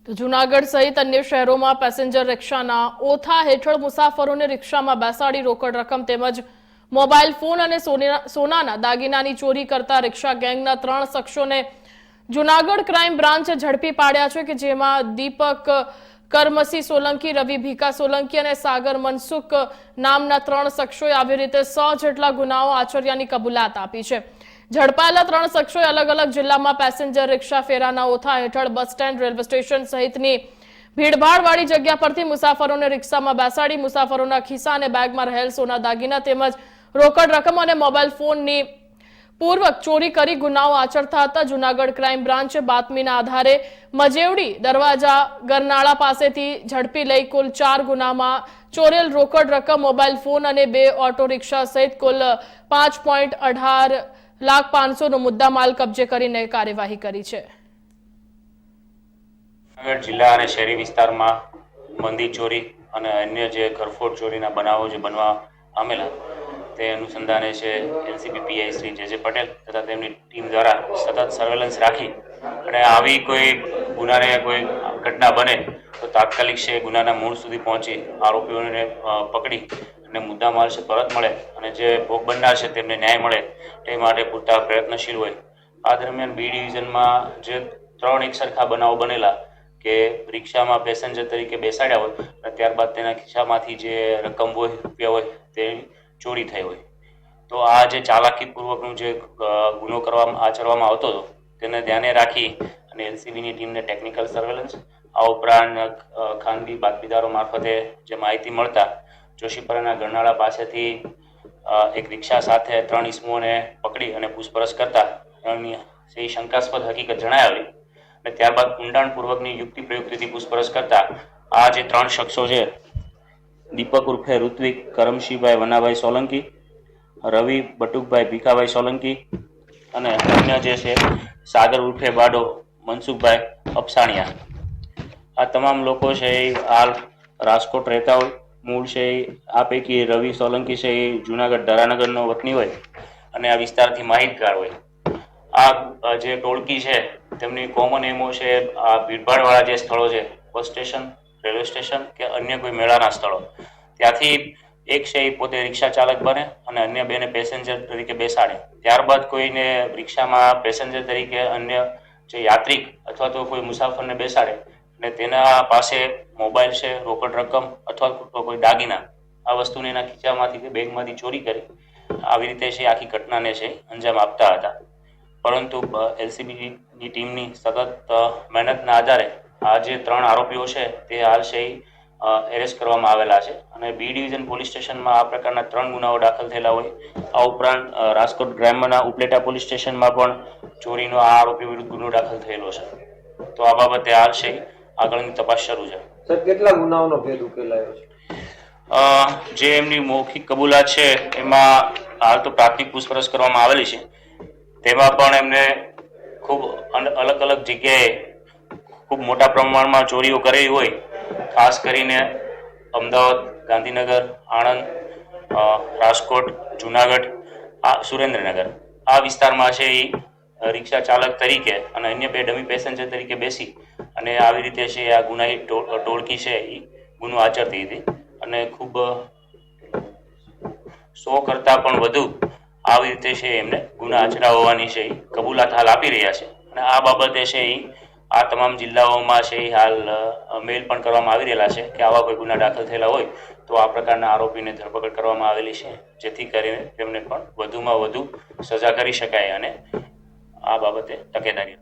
તો જૂનાગઢ સહિત અન્ય શહેરોમાં પેસેન્જર રિક્ષાના ઓથા હેઠળ મુસાફરોને રિક્ષામાં બેસાડી રોકડ રકમ તેમજ મોબાઈલ ફોન અને સોનાના દાગીનાની ચોરી કરતા રિક્ષા ગેંગના 3 શખ્સોને જૂનાગઢ ક્રાઇમ બ્રાન્ચે ઝડપી પાડ્યા છે, કે જેમાં દીપક કરમસી સોલંકી, રવિ ભીકા સોલંકી અને સાગર મનસુખ નામના 3 શખ્સોએ આવી રીતે 100 જેટલા ગુનાઓ આચર્યાની કબૂલાત આપી છે। ઝડપાયેલા 3 શખ્સોએ અલગ અલગ જિલ્લામાં પેસેન્જર રિક્ષા ફેરાના ઓથા હેઠળ બસ સ્ટેન્ડ, રેલવે સ્ટેશન સહિતની ભીડભાડવાળી જગ્યા પરથી મુસાફરોને રિક્ષામાં બેસાડી મુસાફરોના ખિસ્સા અને બેગમાં રહેલ સોના દાગીના તેમજ રોકડ રકમ અને મોબાઈલ ફોનની પૂર્વક ચોરી કરી ગુનાઓ આચરતા હતા। જૂનાગઢ ક્રાઇમ બ્રાન્ચે બાતમીના આધારે મજેવડી દરવાજા ગરનાળા પાસેથી ઝડપી લઈ કુલ 4 ગુનામાં ચોરેલ રોકડ રકમ, મોબાઈલ ફોન અને 2 ઓટો રિક્ષા સહિત કુલ 5.18 લાખ 500 નો મુદ્દામાલ કબજે કરીને કાર્યવાહી કરી છે। જૂનાગઢ જિલ્લા અને શહેરી વિસ્તારમાં મંદી ચોરી અને અન્ય જે ઘરફોડ ચોરીના બનાવો જે બનવા પામેલા તે અનુસંધાને છે એલસીબી પીઆઈ શ્રી જે પટેલ તથા તેમની ટીમ દ્વારા સતત સર્વેલન્સ રાખી અને આવી કોઈ ગુનાને કોઈ ઘટના બને તો તાત્કાલિક છે ગુનાના મૂળ સુધી પહોંચી આરોપીઓને પકડી અને મુદ્દામાલ છે પરત મળે અને જે ભોગ બનનાર છે તેમને ન્યાય મળે તે માટે પૂરતા પ્રયત્નશીલ હોય। આ દરમિયાન બી ડિવિઝનમાં જે 3 એકસરખા બનાવો બનેલા કે રિક્ષામાં પેસેન્જર તરીકે બેસાડ્યા હોય અને ત્યારબાદ તેના ખિસ્સામાંથી જે રકમ હોય, રૂપિયા હોય તે ચોરી થઈ હોય, તો આ જે ચાલાકીપૂર્વકનું જે ગુનો આચરવામાં આવતો હતો તેને ધ્યાને રાખી અને એલસીબીની ટીમને ટેકનિકલ સર્વેલન્સ, આ ઉપરાંત ખાનગી બાતમીદારો મારફતે જે માહિતી મળતા જોશીપરાના ગરનાળા પાસેથી એક રિક્ષા સાથે 3 ઇસમોને પકડી અને પૂછપરછ કરતા એની શંકાસ્પદ હકીકત જણાવી અને ત્યારબાદ ઊંડાણપૂર્વકની યુક્તિ પ્રયુક્તિથી પૂછપરછ કરતા આ જે 3 શખ્સો છે, દીપક ઉર્ફે ઋત્વિક કરમશીભાઈ વનાભાઈ સોલંકી, રવિ બટુકભાઈ ભીખાભાઈ સોલંકી અને અન્ય જે છે સાગર ઉર્ફે બાડો મનસુખભાઈ અપસાણિયા, આ તમામ લોકો છે એ હાલ રાજકોટ રહેતા હોય। મૂળ છે આ પૈકી રવિ સોલંકી છે એ જૂનાગઢ ધરાનગરનો વતની હોય અને આ વિસ્તારથી માહિતગાર હોય। આ જે ટોળકી છે તેમની કોમન એમો છે આ ભીડભાડવાળા જે સ્થળો છે, બસ સ્ટેશન, રેલવે સ્ટેશન કે અન્ય કોઈ મેળાના સ્થળો, ત્યાંથી એક છે એ પોતે રિક્ષા ચાલક બને અને અન્ય 2ને પેસેન્જર તરીકે બેસાડે। ત્યારબાદ કોઈને રિક્ષામાં પેસેન્જર તરીકે અન્ય જે યાત્રિક અથવા તો કોઈ મુસાફરને બેસાડે અને તેના પાસે મોબાઈલ છે, રોકડ રકમ અથવા તો કોઈ દાગીના, આ વસ્તુને એના ખીચામાંથી કે બેગમાંથી ચોરી કરી આવી રીતે છે આખી ઘટનાને છે અંજામ આપતા હતા। પરંતુ એલસીબીની ટીમની સતત મહેનતના આધારે આ જે 3 આરોપીઓ છે તે હાલ છે એરેસ્ટ કરવામાં આવેલા છે અને બી ડિવિઝન પોલીસ સ્ટેશનમાં આ પ્રકારના 3 ગુનાઓ દાખલ થયેલા હોય। આ ઉપરાંત રાજકોટ ગ્રામ્યના ઉપલેટા પોલીસ સ્ટેશનમાં પણ ચોરીનો આ આરોપી વિરુદ્ધ ગુનો દાખલ થયેલો છે। તો આ બાબતે હાલ છે આગળની તપાસ શરૂ છે। સર, કેટલા ગુનાઓનો ભેદ ઉકેલાયો છે? જે એમની મૌખિક કબૂલાત છે એમાં હાલ તો પ્રાથમિક પૂછપરછ કરવામાં આવેલી છે, તેમાં પણ એમને ખૂબ અલગ અલગ જગ્યાએ ખૂબ મોટા પ્રમાણમાં ચોરીઓ કરેલી હોય, ખાસ કરીને અમદાવાદ, ગાંધીનગર, આણંદ, રાજકોટ, જૂનાગઢ, સુરેન્દ્રનગર આ વિસ્તારમાં છે એ રિક્ષા ચાલક તરીકે અને અન્ય 2 ડમી પેસેન્જર તરીકે બેસી અને આવી રીતે છે આ ગુનાહિત ટોળકી છે એ ગુનો આચરતી હતી અને ખૂબ 100 કરતાં પણ વધુ આવી રીતે છે એમને ગુના આચરા હોવાની છે એ કબૂલાત હાલ આપી રહ્યા છે અને આ બાબતે છે એ આ તમામ જિલ્લાઓમાં છે એ હાલ મેલ પણ કરવામાં આવી રહેલા છે કે આવા કોઈ ગુના દાખલ થયેલા હોય તો આ પ્રકારના આરોપીને ધરપકડ કરવામાં આવેલી છે, જેથી કરીને તેમને પણ વધુમાં વધુ સજા કરી શકાય અને આ બાબતે તકેદારી